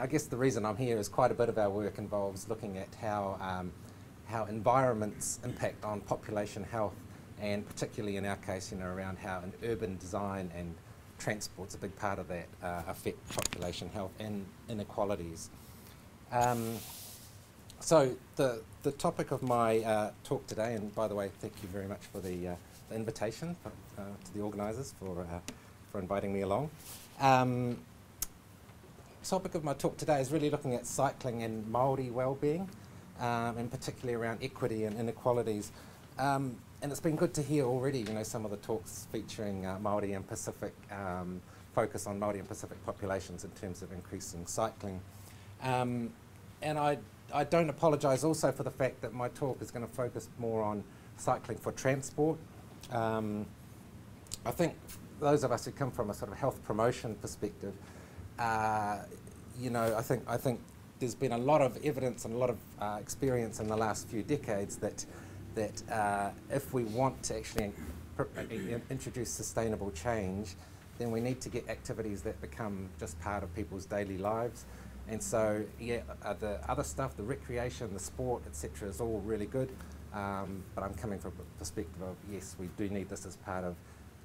I guess the reason I'm here is quite a bit of our work involves looking at how environments impact on population health, and particularly in our case, around how an urban design and transport's a big part of that affect population health and inequalities. So the topic of my talk today, and by the way, thank you very much for the invitation to the organisers for inviting me along. Topic of my talk today is really looking at cycling and Māori well-being, and particularly around equity and inequalities. And it's been good to hear already, some of the talks featuring Māori and Pacific, focus on Māori and Pacific populations in terms of increasing cycling. And I don't apologise also for the fact that my talk is going to focus more on cycling for transport. I think those of us who come from a sort of health promotion perspective, I think there's been a lot of evidence and a lot of experience in the last few decades that if we want to actually introduce sustainable change, then we need to get activities that become just part of people's daily lives. And so, yeah, the other stuff, the recreation, the sport, etc., is all really good. But I'm coming from a perspective of, yes, we do need this as part of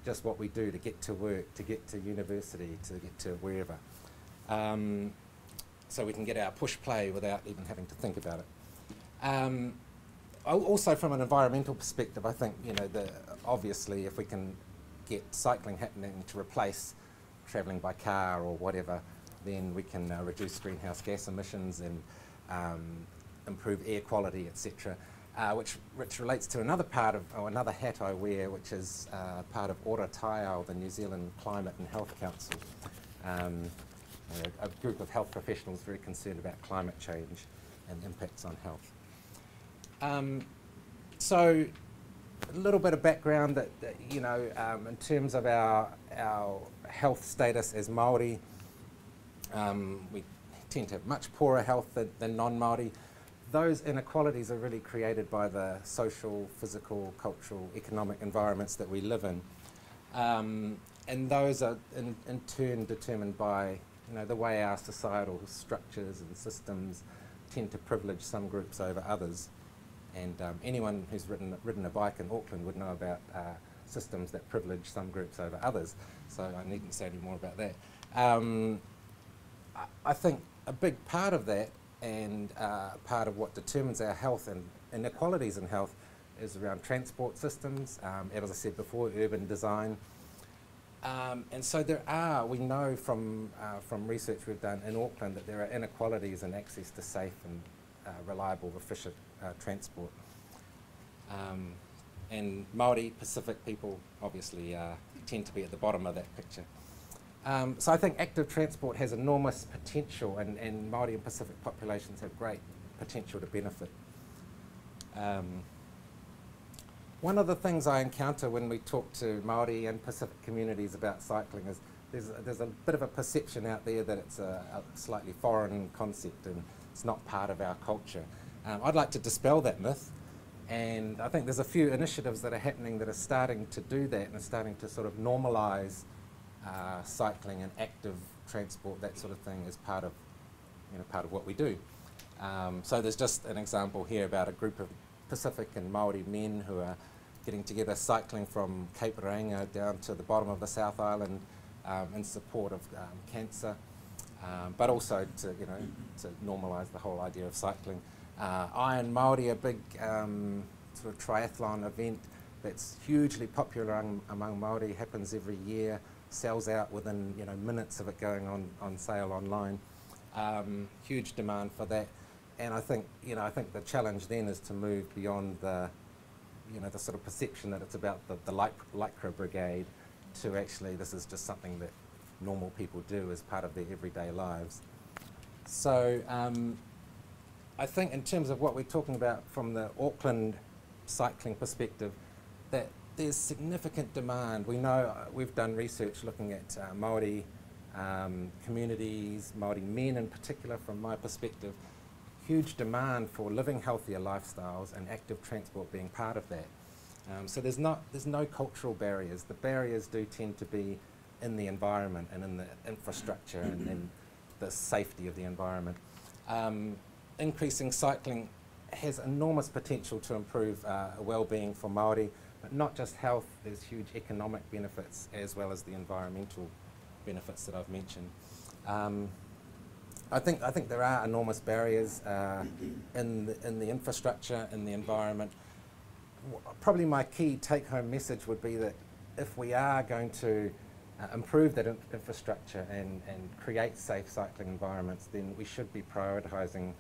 just what we do to get to work, to get to university, to get to wherever. So we can get our push play without even having to think about it. Also from an environmental perspective, I think, obviously if we can get cycling happening to replace travelling by car or whatever, then we can reduce greenhouse gas emissions and improve air quality, etc. Which relates to another part of, or another hat I wear, which is part of OraTaiao, the New Zealand Climate and Health Council. A group of health professionals very concerned about climate change and impacts on health. So a little bit of background that in terms of our health status as Māori, we tend to have much poorer health than non-Māori. Those inequalities are really created by the social, physical, cultural, economic environments that we live in. And those are in turn determined by the way our societal structures and systems tend to privilege some groups over others. And anyone who's ridden a bike in Auckland would know about systems that privilege some groups over others. So I needn't say any more about that. I think a big part of that, and part of what determines our health and inequalities in health, is around transport systems, as I said before, urban design. And so we know from research we've done in Auckland that there are inequalities in access to safe and reliable, efficient transport. And Māori Pacific people obviously tend to be at the bottom of that picture. So I think active transport has enormous potential, and Māori and Pacific populations have great potential to benefit. One of the things I encounter when we talk to Māori and Pacific communities about cycling is there's a bit of a perception out there that it's a slightly foreign concept and it's not part of our culture. I'd like to dispel that myth, and I think there's a few initiatives that are happening that are starting to do that and are starting to sort of normalise cycling and active transport, that sort of thing, as part of what we do. So there's just an example here about a group of Pacific and Māori men who are getting together cycling from Cape Reinga down to the bottom of the South Island in support of cancer, but also to normalise the whole idea of cycling. Iron Māori, a big sort of triathlon event that's hugely popular among Māori, happens every year, sells out within minutes of it going on sale online. Huge demand for that. And I think the challenge then is to move beyond the sort of perception that it's about the lycra brigade to actually this is just something that normal people do as part of their everyday lives. So I think in terms of what we're talking about from the Auckland cycling perspective, that there's significant demand. We know, we've done research looking at Māori communities, Māori men in particular, from my perspective, huge demand for living healthier lifestyles and active transport being part of that. So there's no cultural barriers. The barriers do tend to be in the environment and in the infrastructure and the safety of the environment. Increasing cycling has enormous potential to improve well-being for Māori, but not just health. There's huge economic benefits as well as the environmental benefits that I've mentioned. I think there are enormous barriers in the infrastructure, in the environment. Probably my key take-home message would be that if we are going to improve that infrastructure and create safe cycling environments, then we should be prioritising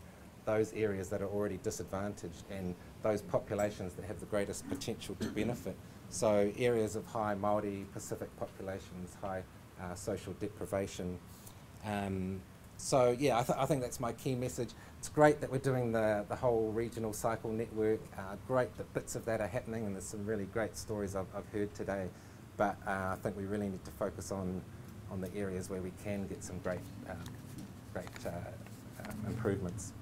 those areas that are already disadvantaged and those populations that have the greatest potential to benefit. So areas of high Māori Pacific populations, high social deprivation. So yeah, I think that's my key message. It's great that we're doing the whole regional cycle network. Great that bits of that are happening, and there's some really great stories I've heard today. But I think we really need to focus on the areas where we can get some great improvements.